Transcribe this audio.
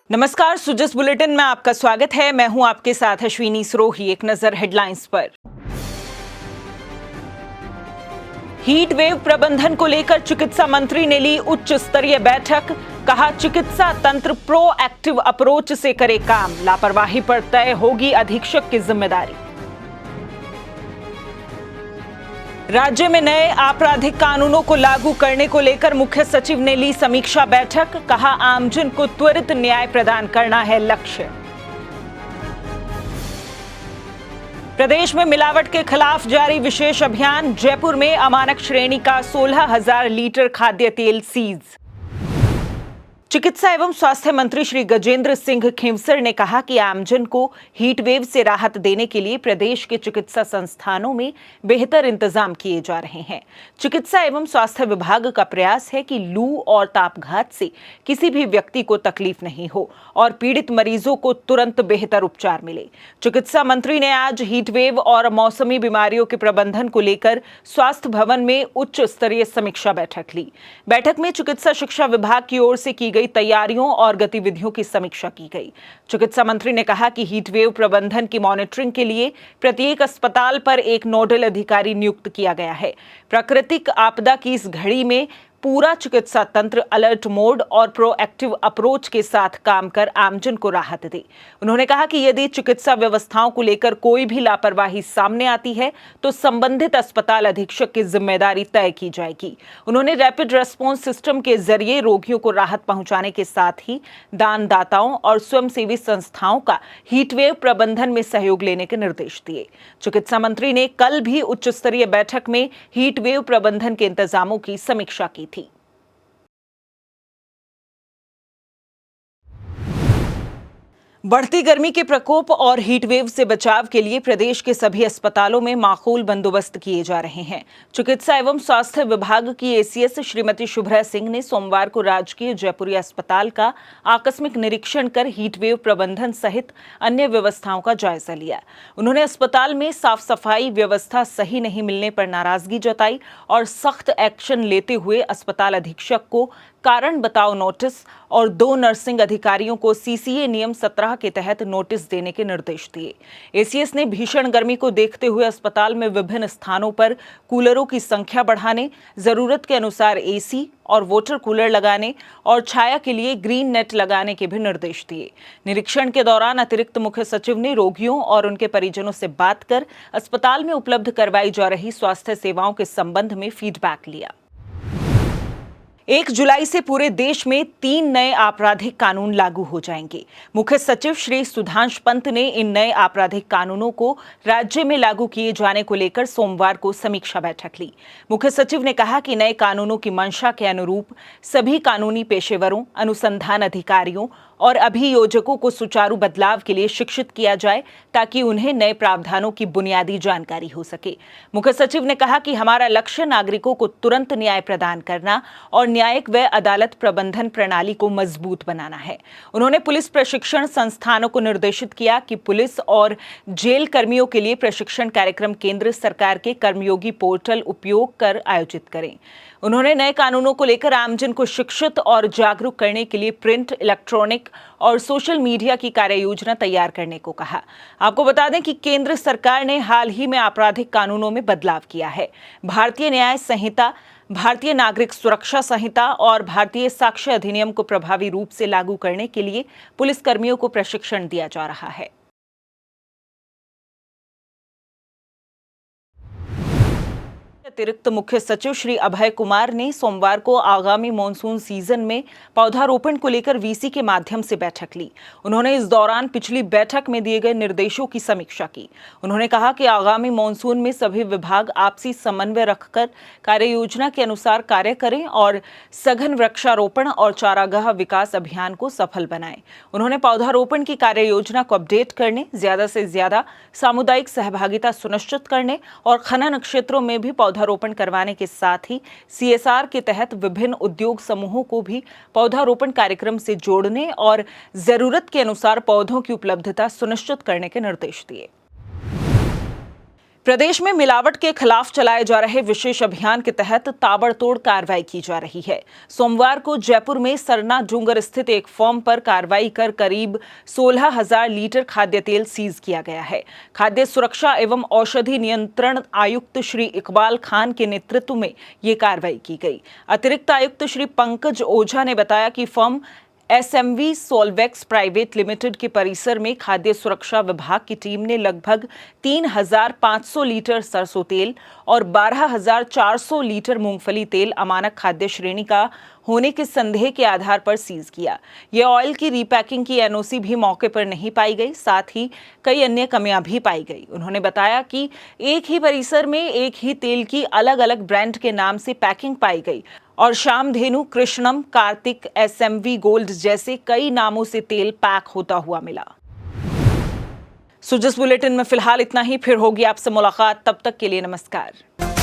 नमस्कार, सुजस बुलेटिन में आपका स्वागत है। मैं हूं आपके साथ अश्विनी सरोही। एक नजर हेडलाइंस पर। हीट वेव प्रबंधन को लेकर चिकित्सा मंत्री ने ली उच्च स्तरीय बैठक। कहा, चिकित्सा तंत्र प्रोएक्टिव अप्रोच से करे काम, लापरवाही पर तय होगी अधीक्षक की जिम्मेदारी। राज्य में नए आपराधिक कानूनों को लागू करने को लेकर मुख्य सचिव ने ली समीक्षा बैठक। कहा, आमजन को त्वरित न्याय प्रदान करना है लक्ष्य। प्रदेश में मिलावट के खिलाफ जारी विशेष अभियान। जयपुर में अमानक श्रेणी का 16,000 लीटर खाद्य तेल सीज। चिकित्सा एवं स्वास्थ्य मंत्री श्री गजेंद्र सिंह खींवसर ने कहा कि आमजन को हीट वेव से राहत देने के लिए प्रदेश के चिकित्सा संस्थानों में बेहतर इंतजाम किए जा रहे हैं। चिकित्सा एवं स्वास्थ्य विभाग का प्रयास है कि लू और तापघात से किसी भी व्यक्ति को तकलीफ नहीं हो और पीड़ित मरीजों को तुरंत बेहतर उपचार मिले। चिकित्सा मंत्री ने आज हीट वेव और मौसमी बीमारियों के प्रबंधन को लेकर स्वास्थ्य भवन में उच्च स्तरीय समीक्षा बैठक ली। बैठक में चिकित्सा शिक्षा विभाग की ओर से की गई तैयारियों और गतिविधियों की समीक्षा की गई। चिकित्सा मंत्री ने कहा कि हीट वेव प्रबंधन की मॉनिटरिंग के लिए प्रत्येक अस्पताल पर एक नोडल अधिकारी नियुक्त किया गया है। प्राकृतिक आपदा की इस घड़ी में पूरा चिकित्सा तंत्र अलर्ट मोड और प्रोएक्टिव अप्रोच के साथ काम कर आमजन को राहत दे। उन्होंने कहा कि यदि चिकित्सा व्यवस्थाओं को लेकर कोई भी लापरवाही सामने आती है तो संबंधित अस्पताल अधीक्षक की जिम्मेदारी तय की जाएगी। उन्होंने रैपिड रेस्पॉन्स सिस्टम के जरिए रोगियों को राहत पहुंचाने के साथ ही दानदाताओं और स्वयंसेवी संस्थाओं का हीटवेव प्रबंधन में सहयोग लेने के निर्देश दिए। चिकित्सा मंत्री ने कल भी उच्च स्तरीय बैठक में हीटवेव प्रबंधन के इंतजामों की समीक्षा की थी। बढ़ती गर्मी के प्रकोप और हीट वेव से बचाव के लिए प्रदेश के सभी अस्पतालों में माकूल बंदोबस्त किए जा रहे हैं। चिकित्सा एवं स्वास्थ्य विभाग की एसीएस श्रीमती शुभ्रा सिंह ने सोमवार को राजकीय जयपुरी अस्पताल का आकस्मिक निरीक्षण कर हीट वेव प्रबंधन सहित अन्य व्यवस्थाओं का जायजा लिया। उन्होंने अस्पताल में साफ सफाई व्यवस्था सही नहीं मिलने पर नाराजगी जताई और सख्त एक्शन लेते हुए अस्पताल अधीक्षक को कारण बताओ नोटिस और 2 नर्सिंग अधिकारियों को सीसीए नियम 17 के तहत नोटिस देने के निर्देश दिए। एसीएस ने भीषण गर्मी को देखते हुए अस्पताल में विभिन्न स्थानों पर कूलरों की संख्या बढ़ाने, जरूरत के अनुसार एसी और वाटर कूलर लगाने और छाया के लिए ग्रीन नेट लगाने के भी निर्देश दिए। निरीक्षण के दौरान अतिरिक्त मुख्य सचिव ने रोगियों और उनके परिजनों से बात कर अस्पताल में उपलब्ध करवाई जा रही स्वास्थ्य सेवाओं के संबंध में फीडबैक लिया। 1 जुलाई से पूरे देश में 3 नए आपराधिक कानून लागू हो जाएंगे। मुख्य सचिव श्री सुधांश पंत ने इन नए आपराधिक कानूनों को राज्य में लागू किए जाने को लेकर सोमवार को समीक्षा बैठक ली। मुख्य सचिव ने कहा कि नए कानूनों की मंशा के अनुरूप सभी कानूनी पेशेवरों, अनुसंधान अधिकारियों और अभियोजकों को सुचारू बदलाव के लिए शिक्षित किया जाए ताकि उन्हें नए प्रावधानों की बुनियादी जानकारी हो सके। मुख्य सचिव ने कहा कि हमारा लक्ष्य नागरिकों को तुरंत न्याय प्रदान करना और न्यायिक व अदालत प्रबंधन प्रणाली को मजबूत बनाना है। उन्होंने पुलिस प्रशिक्षण संस्थानों को निर्देशित किया कि पुलिस और जेल कर्मियों के लिए प्रशिक्षण कार्यक्रम केंद्र सरकार के कर्मयोगी पोर्टल उपयोग कर आयोजित करें। उन्होंने नए कानूनों को लेकर आमजन को शिक्षित और जागरूक करने के लिए प्रिंट, इलेक्ट्रॉनिक और सोशल मीडिया की कार्य योजना तैयार करने को कहा। आपको बता दें कि केंद्र सरकार ने हाल ही में आपराधिक कानूनों में बदलाव किया है। भारतीय न्याय संहिता, भारतीय नागरिक सुरक्षा संहिता और भारतीय साक्ष्य अधिनियम को प्रभावी रूप से लागू करने के लिए पुलिसकर्मियों को प्रशिक्षण दिया जा रहा है। अतिरिक्त मुख्य सचिव श्री अभय कुमार ने सोमवार को आगामी मॉनसून सीजन में पौधारोपण को लेकर वीसी के माध्यम से बैठक ली। उन्होंने इस दौरान पिछली बैठक में दिए गए निर्देशों की समीक्षा की। उन्होंने कहा कि आगामी मॉनसून में सभी विभाग आपसी समन्वय रखकर कार्य योजना के अनुसार कार्य करें और सघन वृक्षारोपण और चारागाह विकास अभियान को सफल बनाएं। उन्होंने पौधारोपण की कार्य योजना को अपडेट करने, ज्यादा से ज्यादा सामुदायिक सहभागिता सुनिश्चित करने और खनन क्षेत्रों में भी पौधारोपण करवाने के साथ ही सीएसआर के तहत विभिन्न उद्योग समूहों को भी पौधारोपण कार्यक्रम से जोड़ने और जरूरत के अनुसार पौधों की उपलब्धता सुनिश्चित करने के निर्देश दिए। प्रदेश में मिलावट के खिलाफ चलाए जा रहे विशेष अभियान के तहत ताबड़तोड़ कार्रवाई की जा रही है। सोमवार को जयपुर में सरना डूंगर स्थित एक फर्म पर कार्रवाई कर करीब 16,000 लीटर खाद्य तेल सीज किया गया है। खाद्य सुरक्षा एवं औषधि नियंत्रण आयुक्त श्री इकबाल खान के नेतृत्व में ये कार्रवाई की गई। अतिरिक्त आयुक्त श्री पंकज ओझा ने बताया कि फर्म एसएमवी सोलवेक्स प्राइवेट लिमिटेड के परिसर में खाद्य सुरक्षा विभाग की टीम ने लगभग 3,500 लीटर सरसों तेल और 12,400 लीटर मूंगफली तेल अमानक खाद्य श्रेणी का होने के संदेह के आधार पर सीज किया। ये ऑयल की रीपैकिंग की एनओसी भी मौके पर नहीं पाई गई, साथ ही कई अन्य कमियां भी पाई गई। उन्होंने बताया कि एक ही परिसर में एक ही तेल की अलग अलग ब्रांड के नाम से पैकिंग पाई गई और श्यामधेनु, कृष्णम, कार्तिक, एसएमवी गोल्ड जैसे कई नामों से तेल पैक होता हुआ मिला। जिस बुलेटिन में फिलहाल इतना ही, फिर होगी आपसे मुलाकात, तब तक के लिए नमस्कार।